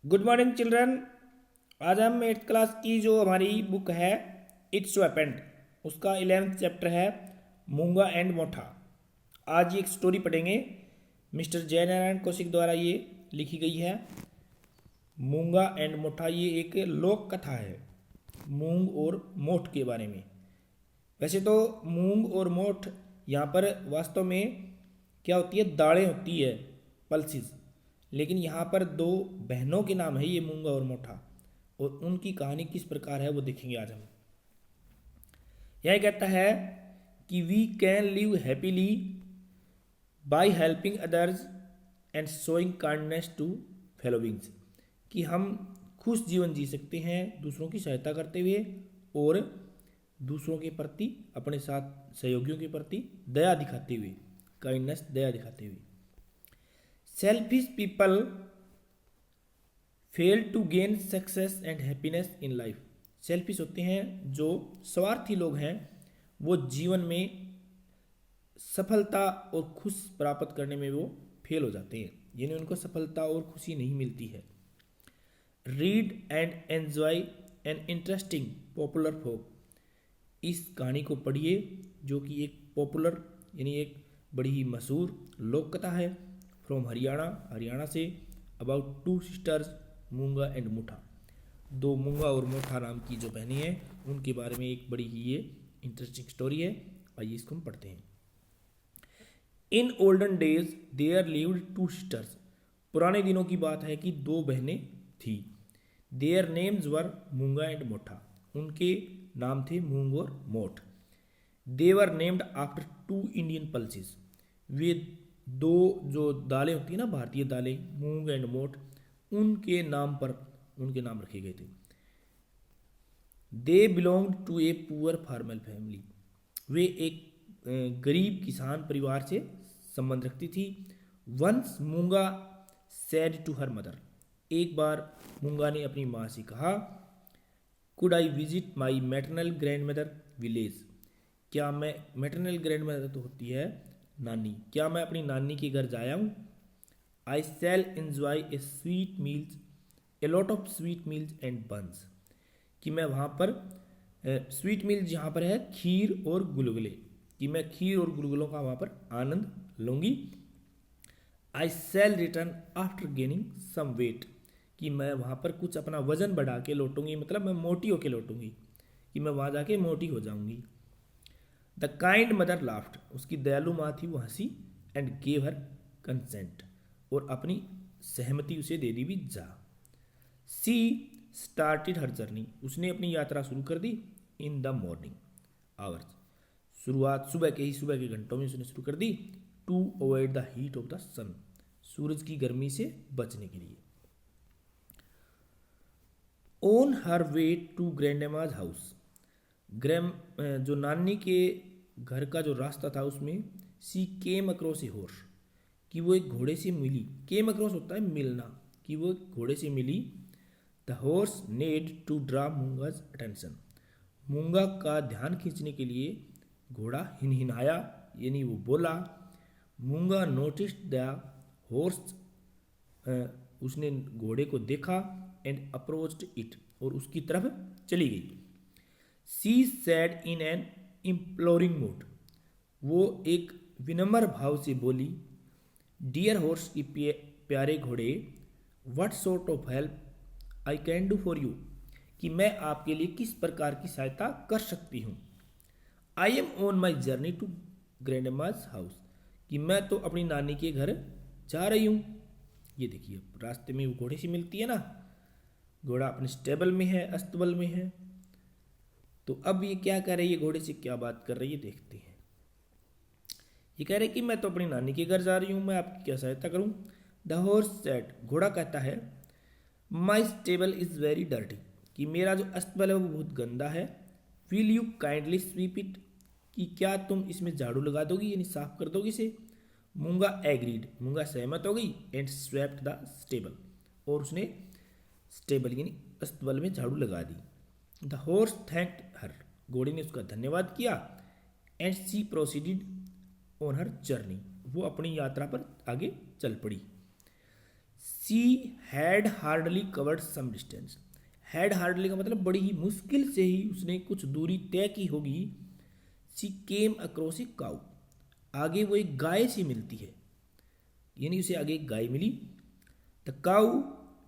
Good morning children. आज हम 8th class की जो हमारी बुक है इट्स वेपेंड उसका 11th चैप्टर है मूंगा एंड मोठा। आज ये एक स्टोरी पढ़ेंगे। मिस्टर जयनारायण कौशिक द्वारा ये लिखी गई है। मूंगा एंड मोठा ये एक लोक कथा है मूंग और मोठ के बारे में। वैसे तो मूंग और मोठ यहाँ पर वास्तव में क्या होती है, दालें होती है, पल्सिस। लेकिन यहाँ पर दो बहनों के नाम है ये मूंगा और मोठा, और उनकी कहानी किस प्रकार है वो देखेंगे आज हम। यह कहता है कि we can live happily by helping others and showing kindness to fellow beings, कि हम खुश जीवन जी सकते हैं दूसरों की सहायता करते हुए और दूसरों के प्रति, अपने साथ सहयोगियों के प्रति दया दिखाते हुए, काइंडनेस दया दिखाते हुए। Selfish people fail to gain success and happiness in life. Selfish होते हैं जो स्वार्थी लोग हैं, वो जीवन में सफलता और खुश प्राप्त करने में वो फेल हो जाते हैं, यानी उनको सफलता और खुशी नहीं मिलती है। Read and enjoy an interesting popular folk. इस कहानी को पढ़िए जो कि एक पॉपुलर यानी एक बड़ी ही मशहूर लोक कथा है फ्रॉम हरियाणा से, अबाउट टू सिस्टर्स मूंगा एंड मोठा। दो मूंगा और मोठा नाम की जो बहनें हैं उनके बारे में एक बड़ी ही ये इंटरेस्टिंग स्टोरी है। आइए इसको हम पढ़ते हैं। In olden days there lived two sisters. पुराने दिनों की बात है कि दो बहनें थी। देयर नेम्स वर मूंगा एंड मोठा। उनके नाम थे मूंग और मोठ। They were named after two Indian pulses. वे दो जो दालें होती है ना, भारतीय दालें, मूंग एंड मोठ, उनके नाम पर उनके नाम रखे गए थे। They belonged to a poor farmer family. वे एक गरीब किसान परिवार से संबंध रखती थी। वंस मूंगा सेड टू हर मदर। एक बार मूंगा ने अपनी माँ से कहा, could I visit my maternal grand mother village. क्या मैं, मैटरनल ग्रैंड मदर तो होती है नानी, क्या मैं अपनी नानी के घर जाया हूँ। I shall enjoy a sweet meals, a lot of sweet meals and buns. कि मैं वहाँ पर स्वीट मील्स यहाँ पर है खीर और गुलगुले, कि मैं खीर और गुलगुलों का वहाँ पर आनंद लूँगी। I shall return after gaining some weight. कि मैं वहाँ पर कुछ अपना वजन बढ़ा के लौटूंगी, मतलब मैं मोटी होके लौटूंगी, कि मैं वहाँ जाके मोटी हो जाऊंगी। The kind mother laughed. उसकी दयालु माँ थी, वो हंसी। And gave her consent. और अपनी सहमति उसे दे दी भी जा। She started her journey. उसने अपनी यात्रा शुरू कर दी। In the morning hours. शुरुआत सुबह के घंटों में उसने शुरू कर दी। To avoid the heat of the sun. सूरज की गर्मी से बचने के लिए। On her way to grandma's house. जो नानी के घर का जो रास्ता था उसमें सी केम अक्रॉस ए हॉर्स। कि वो एक घोड़े से मिली। केम अक्रॉस होता है मिलना, कि वो एक घोड़े से मिली। The horse neighed to draw Moonga's attention. Moonga का ध्यान खींचने के लिए घोड़ा हिनहिनाया, यानी वो बोला। मूंगा नोटिस्ड द हॉर्स। उसने घोड़े को देखा। And approached it. और उसकी तरफ चली गई। सी सैड इन एन इम्प्लोरिंग मूड। वो एक विनम्र भाव से बोली, डियर हॉर्स, की प्यारे घोड़े, what sort of help I can do for you. कि मैं आपके लिए किस प्रकार की सहायता कर सकती हूँ। I am on my journey to grandma's house. कि मैं तो अपनी नानी के घर जा रही हूँ। ये देखिए रास्ते में वो घोड़े से मिलती है ना, घोड़ा अपने स्टेबल में है, अस्तबल में है। तो अब ये क्या कर रही है, घोड़े से क्या बात कर रही है देखते हैं। ये कह रहे कि मैं तो अपनी नानी के घर जा रही हूँ, मैं आपकी क्या सहायता करूँ। The horse said. घोड़ा कहता है, my stable is very dirty. कि मेरा जो अस्तबल है वो बहुत गंदा है। Will you kindly sweep it. कि क्या तुम इसमें झाड़ू लगा दोगी, यानी साफ कर दोगी इसे। मूंगा एग्रीड। मूंगा सहमत हो गई। And swept the stable. और उसने स्टेबल यानी अस्तबल में झाड़ू लगा दी। The horse thanked her. घोड़े ने उसका धन्यवाद किया। And she proceeded on her journey. वो अपनी यात्रा पर आगे चल पड़ी। She had hardly covered some distance. Had hardly का मतलब बड़ी ही मुश्किल से ही उसने कुछ दूरी तय की होगी। सी केम अक्रॉस ए काउ, आगे वो एक गाय से मिलती है, यानी उसे आगे एक गाय मिली। The cow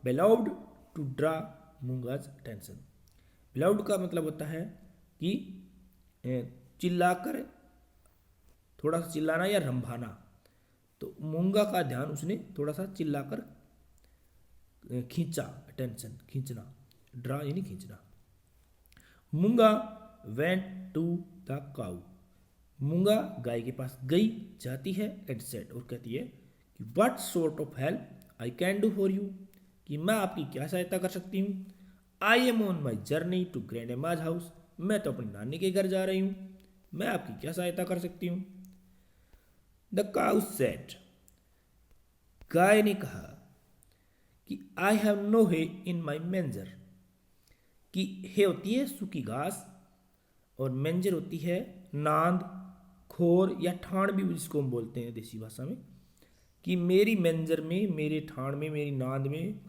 bellowed to draw Moonga's attention. Bellowed का मतलब होता है कि चिल्लाकर, थोड़ा सा चिल्लाना या रंभाना। तो मूंगा का ध्यान उसने थोड़ा सा चिल्लाकर खींचा, अटेंशन खींचना, ड्रा यानी खींचना। मूंगा वेंट टू द काउ, मूंगा गाय के पास गई, जाती है, एंड सेड, और कहती है कि what sort of help I can do for you, कि मैं आपकी क्या सहायता कर सकती हूँ। I am on my journey to grandma's house, मैं तो अपनी नानी के घर जा रही हूँ, मैं आपकी क्या सहायता कर सकती हूँ। द काउ सेड, गाय ने कहा कि आई हैव नो हे इन माई मेंजर, कि हे होती है सूखी घास और मेंजर होती है नांद, खोर या ठाण भी जिसको हम बोलते हैं देसी भाषा में, कि मेरी मेंजर में, मेरे ठाण में, मेरी नांद में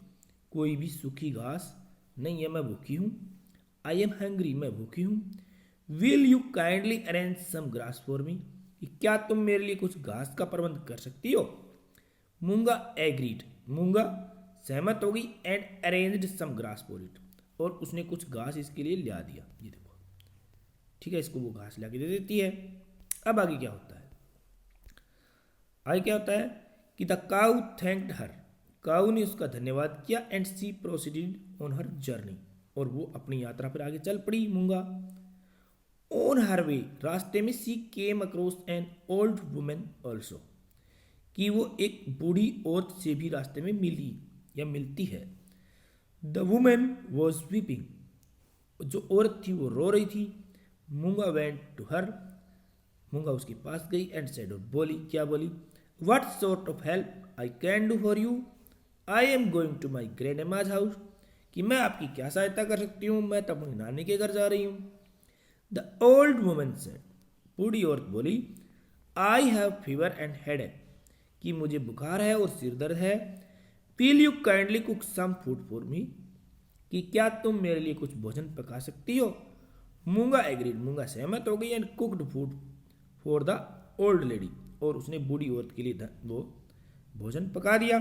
कोई भी सूखी घास नहीं है, मैं भूखी हूँ। आई एम हैंग्री, मैं भूखी हूँ। Will you kindly arrange some grass for me, कि क्या तुम मेरे लिए कुछ घास का प्रबंध कर सकती हो। मूंगा एग्रीड, मूंगा सहमत हो गई, and arranged some grass for it, और उसने कुछ घास इसके लिए ला दिया। ये देखो, ठीक है, इसको वो घास ला के दे देती है। अब आगे क्या होता है, आगे क्या होता है कि the cow thanked her, cow ने उसका धन्यवाद किया, and she proceeded on her journey, और वो अपनी यात्रा पर आगे चल पड़ी मूंगा। ऑन हर वे, रास्ते में she came across an old women also, कि वो एक बूढ़ी औरत से भी रास्ते में मिली या मिलती है। द वुमेन वॉज वीपिंग, जो औरत थी वो रो रही थी। मूंगा वेंट टू हर, मूंगा उसके पास गई, एंड सेड, और बोली, क्या बोली, what sort of help I can do for you, I am going to my grandma's house, कि मैं आपकी क्या सहायता कर सकती हूँ, मैं तो अपनी नानी के घर जा रही हूँ। द ओल्ड वुमन सेड, बूढ़ी औरत बोली, I have fever and headache, कि मुझे बुखार है और सिर दर्द है। Will you kindly cook some food for me, कि क्या तुम मेरे लिए कुछ भोजन पका सकती हो। मूंगा एग्रीड, मूंगा सहमत हो गई, and cooked food for the old lady, और उसने बूढ़ी औरत के लिए वो भोजन पका दिया।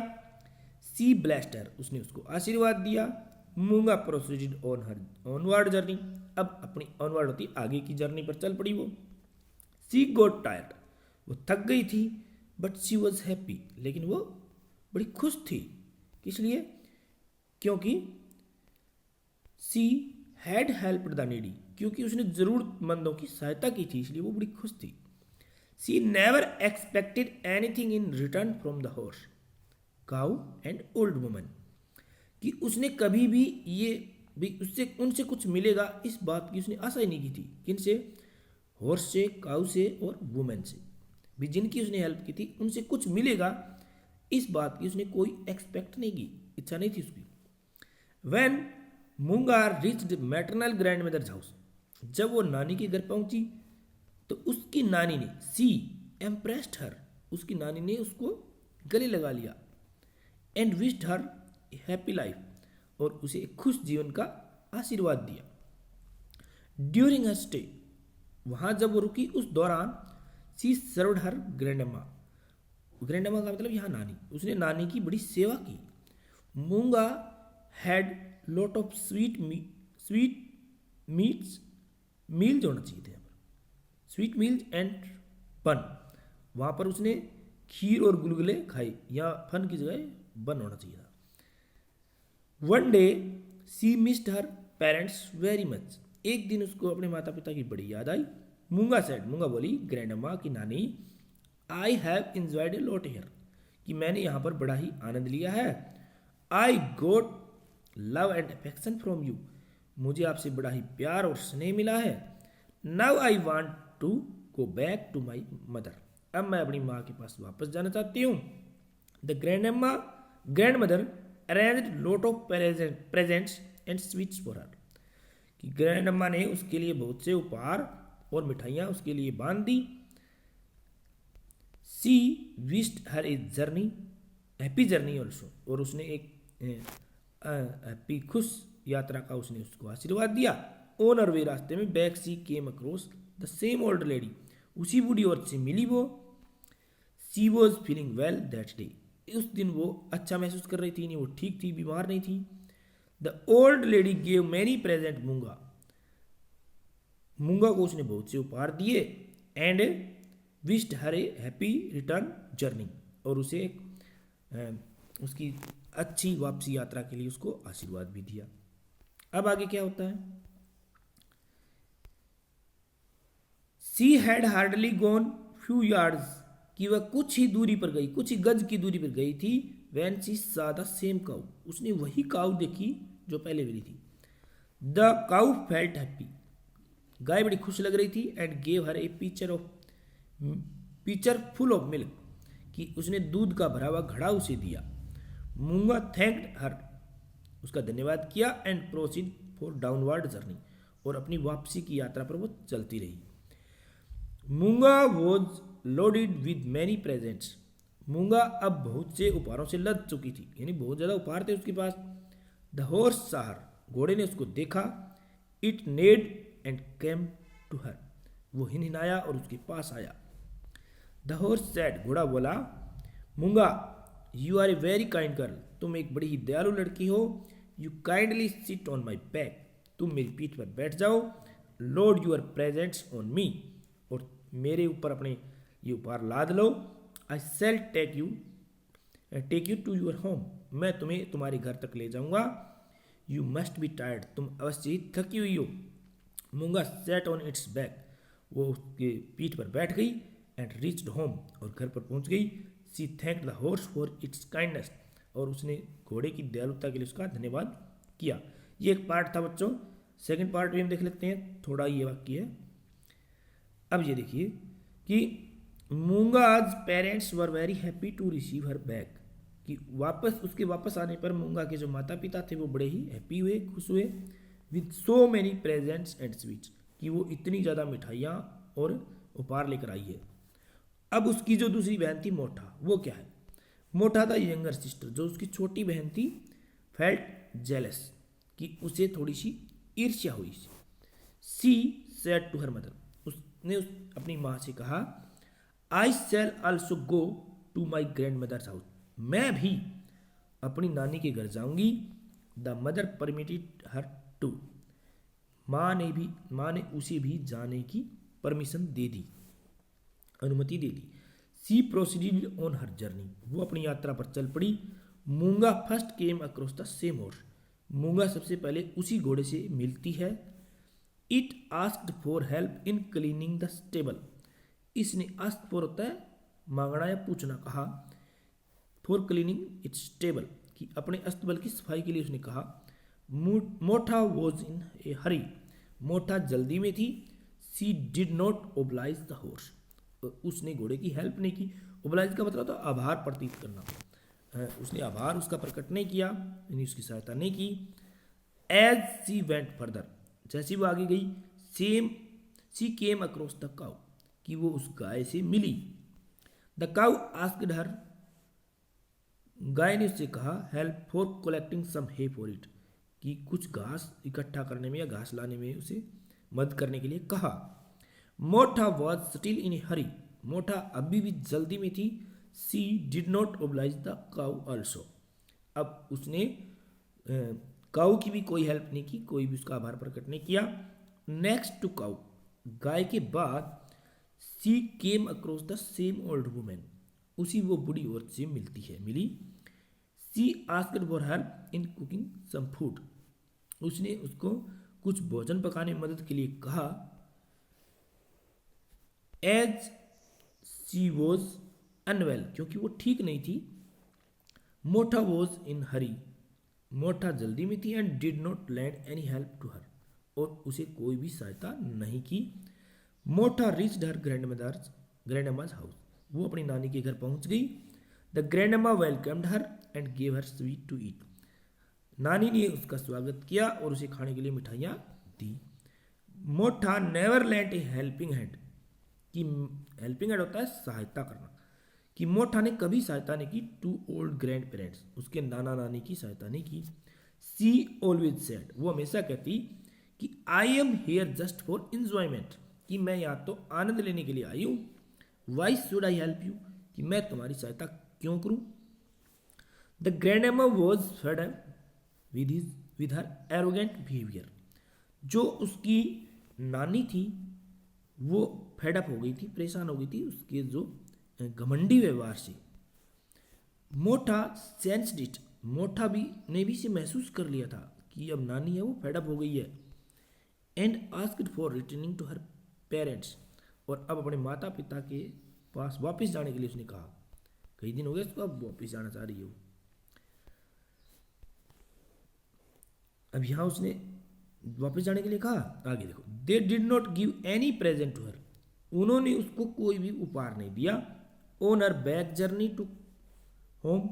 सी ब्लेस्ड हर, उसने उसको आशीर्वाद दिया। Moonga proceeded on her onward journey, अब अपनी ऑनवर्ड होती आगे की जर्नी पर चल पड़ी वो। सी गॉट टायर्ड, वो थक गई थी, बट शी वॉज हैप्पी, लेकिन वो बड़ी खुश थी। किस लिए, क्योंकि she had helped the needy, क्योंकि उसने जरूरतमंदों की सहायता की थी, इसलिए वो बड़ी खुश थी। She never expected anything in return from the horse, cow and old woman, कि उसने कभी भी ये भी उससे उनसे कुछ मिलेगा इस बात की उसने आशा ही नहीं की थी। किनसे, हॉर्स से, काउ से और वुमेन से भी, जिनकी उसने हेल्प की थी, उनसे कुछ मिलेगा इस बात की उसने कोई एक्सपेक्ट नहीं की, इच्छा नहीं थी उसकी। When Moonga reached maternal grandmother's house, जब वो नानी के घर पहुंची तो उसकी नानी ने, सी एम्प्रेस्ड हर, उसकी नानी ने उसको गले लगा लिया, and wished her happy life, और उसे एक खुश जीवन का आशीर्वाद दिया। ड्यूरिंग हर स्टे, वहां जब वो रुकी उस दौरान, सी सर्व्ड हर ग्रैंडम्मा, ग्रैंडम्मा का मतलब यहाँ नानी, उसने नानी की बड़ी सेवा की। मूंगा had lot of sweet meets, meals होना चाहिए थे यहाँ पर, स्वीट मील्स एंड बन, वहाँ पर उसने खीर और गुलगुले खाए, या फन की जगह बन होना चाहिए था। वन डे सी मिस्ड हर पेरेंट्स वेरी मच, एक दिन उसको अपने माता पिता की बड़ी याद आई। मूंगा सेड, मूंगा बोली, ग्रैंडम्मा की नानी, I have enjoyed a lot here, कि मैंने यहाँ पर बड़ा ही आनंद लिया है। I got love and affection from you, मुझे आपसे बड़ा ही प्यार और स्नेह मिला है। Now I want to go back to my mother, अब मैं अपनी माँ के पास वापस जाना चाहती हूँ। The grand mother arranged lot of presents and sweets for her, कि ग्रैंड अम्मा ने उसके लिए बहुत से उपहार और मिठाइयाँ उसके लिए बांध दी। सी wished her a journey happy journey also, और उसने एक हैप्पी खुश यात्रा का उसने उसको आशीर्वाद दिया। ऑन अर वे, रास्ते में, back she came across the same old lady, उसी बूढ़ी औरत से मिली वो। She was feeling well that day, उस दिन वो अच्छा महसूस कर रही थी, नहीं वो ठीक थी, बीमार नहीं थी। The old lady gave many present मूंगा, मूंगा को उसने बहुत से उपहार दिए। And wished her A happy return journey, और उसे उसकी अच्छी वापसी यात्रा के लिए उसको आशीर्वाद भी दिया। अब आगे क्या होता है? सी had hardly gone few yards, कि वह कुछ ही दूरी पर गई, कुछ ही गज की दूरी पर गई थी। वैन सी सा द सेम काउ, उसने वही काउ देखी जो पहले मिली थी। द काउ फेल्ट हैप्पी, गाय बड़ी खुश लग रही थी। And gave her a pitcher full of milk, कि उसने दूध का भरा हुआ घड़ा उसे दिया। मूंगा थैंक्ड हर, उसका धन्यवाद किया। And proceed for downward journey, और अपनी वापसी की यात्रा पर वो चलती रही। मूंगा was loaded with many presents, मूंगा अब बहुत से उपहारों से लद चुकी थी, यानी बहुत ज़्यादा उपहार थे उसके पास। द हॉर्स साहर, घोड़े ने उसको देखा। It neighed and came to her, वो हिनहिनाया और उसके पास आया। द हॉर्स सेड, घोड़ा बोला, Moonga you are a very kind girl, तुम एक बड़ी ही दयालु लड़की हो। You kindly sit on my back, तुम मेरी पीठ पर बैठ जाओ। Load your presents on me, और मेरे ऊपर अपने ये उपहार लाद लो। I shall take you to your home, मैं तुम्हें तुम्हारे घर तक ले जाऊंगा। यू मस्ट बी टायर्ड, तुम अवश्य ही थकी हुई हो। मूंगा सेट ऑन इट्स बैक, वो उसके पीठ पर बैठ गई। एंड रीच्ड होम, और घर पर पहुंच गई। She thank the horse for its kindness, और उसने घोड़े की दयालुता के लिए उसका धन्यवाद किया। ये एक पार्ट था बच्चों। सेकंड पार्ट भी हम देख लेते हैं, थोड़ा ये वाक्य है। अब ये देखिए कि Moonga's parents were very happy to receive her back, कि उसके वापस आने पर मूंगा के जो माता पिता थे वो बड़े ही हैप्पी हुए, खुश हुए। With so many presents and sweets, कि वो इतनी ज़्यादा मिठाइयाँ और उपहार लेकर आई है। अब उसकी जो दूसरी बहन थी मोठा, वो क्या है? मोठा था यंगर सिस्टर, जो उसकी छोटी बहन थी, फेल्ट जेलस, कि उसे थोड़ी सी ईर्ष्या हुई। She said to her mother, उसने अपनी माँ से कहा, I shall also go to my grandmother's house, मैं भी अपनी नानी के घर जाऊंगी। The mother permitted her to, माँ ने उसे भी जाने की परमिशन दे दी, अनुमति दे दी। सी प्रोसीडेड ऑन हर जर्नी, वो अपनी यात्रा पर चल पड़ी। मूंगा first came across the same horse, मूंगा सबसे पहले उसी घोड़े से मिलती है। It asked for help in cleaning the stable, इसने आस्क फॉर होता है मांगना या पूछना, कहा। फॉर क्लीनिंग इट्स स्टेबल, कि अपने अस्तबल की सफाई के लिए उसने कहा। मोठा वॉज इन ए हरी, मोठा जल्दी में थी। She did not oblige the horse, उसने घोड़े की हेल्प नहीं की। ओब्लाइज का मतलब था आभार प्रतीत करना, उसने आभार उसका प्रकट नहीं किया, यानी उसकी सहायता नहीं की। एज सी वेंट फर्दर, जैसी वो आगे गई, she came across the cow, कि वो उस गाय से मिली। द काउ आस्क्ड हर, गाय ने उससे कहा, help for collecting some hay for it, कि कुछ घास इकट्ठा करने में या घास लाने में उसे मदद करने के लिए कहा। मोठा वॉज स्टिल इन ए हरी, मोठा अभी भी जल्दी में थी। She did not oblige the cow also, अब उसने काउ की भी कोई हेल्प नहीं की, कोई भी उसका आभार प्रकट नहीं किया। नेक्स्ट टू काउ, गाय के बाद she came across the same old women, उसी वो बूढ़ी औरत से मिली। She asked for help in cooking some food, उसने उसको कुछ भोजन पकाने में मदद के लिए कहा। एज सी वॉज अनवेल, क्योंकि वो ठीक नहीं थी। मोठा वॉज इन हरी, मोठा जल्दी में थी। And did not lend any help to her, और उसे कोई भी सहायता नहीं की। Motha reached her grand amma's house, वो अपनी नानी के घर पहुंच गई। The grand amma welcomed her and gave her sweet to eat, नानी ने उसका स्वागत किया और उसे खाने के लिए मिठाइयाँ दी। मोठा नेवर लैंड ए हेल्पिंग हैंड, कि हेल्पिंग हैंड होता है सहायता करना, कि मोठा ने कभी सहायता नहीं की टू ओल्ड ग्रैंड पेरेंट्स, उसके नाना नानी की सहायता नहीं की। सी ऑलवेज सेड, वो हमेशा कहती कि I am here just for enjoyment, कि मैं यहाँ तो आनंद लेने के लिए आई हूँ। Why should I help you, कि मैं तुम्हारी सहायता क्यों करूँ। द ग्रैंड एमा was fade with her arrogant behaviour, जो उसकी नानी थी वो फेडअप हो गई थी, परेशान हो गई थी उसके जो घमंडी व्यवहार से। मोठा सेंस्ड इट, मोठा भी ने भी से महसूस कर लिया था कि अब नानी है वो फेडअप हो गई है। And asked for returning to her parents, और अब अपने माता पिता के पास वापस जाने के लिए उसने कहा। कई दिन हो गए उसको, अब वापस जाना चाह रही है वो। अब यहाँ उसने वापस जाने के लिए कहा। आगे देखो, they did not give any present to her, उन्होंने उसको कोई भी उपहार नहीं दिया। On her back journey to home,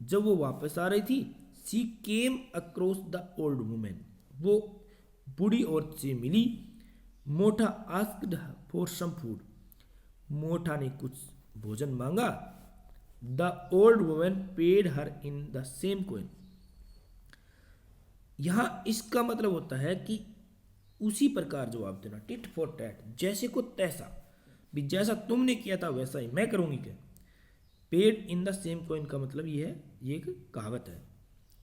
जब वो वापस आ रही थी, she came across the old women, वो बूढ़ी औरत से मिली। मोठा आस्क्ड फॉर सम फूड, मोठा ने कुछ भोजन मांगा। The old women paid her in the same coin, यहां इसका मतलब होता है कि उसी प्रकार जवाब देना, टिट फॉर टैट, जैसे को तैसा, भी जैसा तुमने किया था वैसा ही मैं करूंगी। क्या paid in the same coin का मतलब ये है, ये एक कहावत है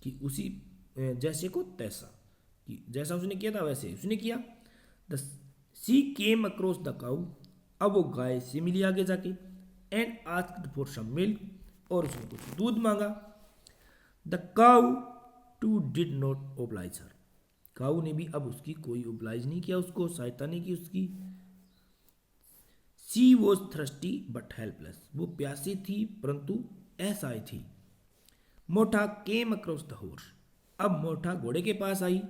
कि उसी जैसे को तैसा, कि जैसा उसने किया था वैसे उसने किया। The she came across the cow, अब वो गाय से मिली आगे जाके। And asked for some milk, और उसने कुछ दूध मांगा। The cow too did not oblige her, cow ने भी अब उसकी कोई ओब्लाइज नहीं किया, उसको सहायता नहीं की उसकी। सी वॉज थ्रस्टी बट हेल्पलेस, वो प्यासी थी परंतु असहाय थी। मोठा केम अक्रॉस द हॉर्स, अब मोठा घोड़े के पास आई।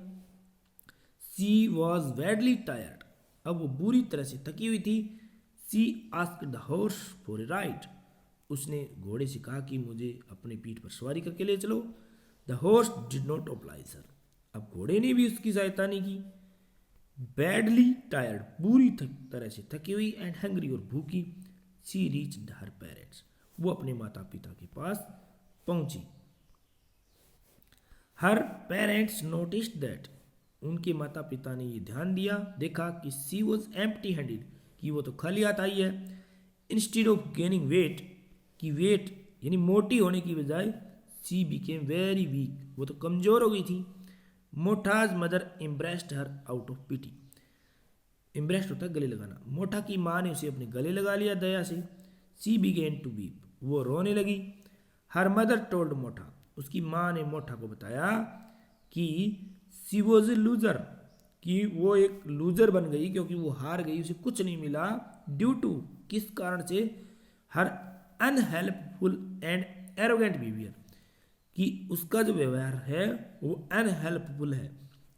सी वॉज बैडली टायर्ड, अब वो बुरी तरह से थकी हुई थी। She asked the horse for a ride, उसने घोड़े से कहा कि मुझे अपनी पीठ पर सवारी करके ले चलो। The horse did not oblige her, अब घोड़े ने भी उसकी सहायता नहीं की। बैडली टायर्ड, बुरी तरह से थकी हुई, एंड हंग्री, और भूखी। सी रीच्ड हर पेरेंट्स, वो अपने माता पिता के पास पहुंची। हर पेरेंट्स नोटिस्ड दैट, उनके माता पिता ने ये ध्यान दिया, देखा कि सी वॉज एम्प्टी हैंडेड, कि वो तो खाली हाथ आई है। इंस्टेड ऑफ गेनिंग वेट, कि वेट यानी मोटी होने की बजाय सी बिकेम वेरी वीक, वो तो कमजोर हो गई थी। Motha's mother embraced her out of pity, embraced होता है गले लगाना, मोठा की माँ ने उसे अपने गले लगा लिया दया से। सी बिगेन टू वीप, वो रोने लगी। हर मदर टोल्ड मोठा, उसकी माँ ने मोठा को बताया कि सी वॉज ए लूजर, कि वो एक लूजर बन गई क्योंकि वो हार गई, उसे कुछ नहीं मिला। ड्यू टू, किस कारण से, हर अनहेल्पफुल एंड एरोगेंट बिहेवियर, कि उसका जो व्यवहार है वो अनहेल्पफुल है,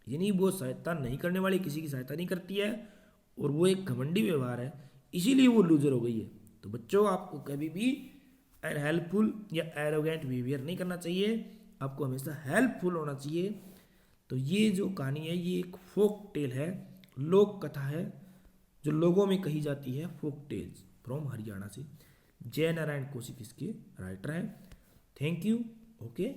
यानी वो सहायता नहीं करने वाली, किसी की सहायता नहीं करती है, और वो एक घमंडी व्यवहार है, इसीलिए वो लूजर हो गई है। तो बच्चों, आपको कभी भी अनहेल्पफुल या एरोगेंट बिहेवियर नहीं करना चाहिए, आपको हमेशा हेल्पफुल होना चाहिए। तो ये जो कहानी है ये एक फोक टेल है, लोक कथा है, जो लोगों में कही जाती है, फोक टेल्स फ्रॉम हरियाणा से। जय नारायण कौशिक इसके राइटर हैं। Thank you. ओके।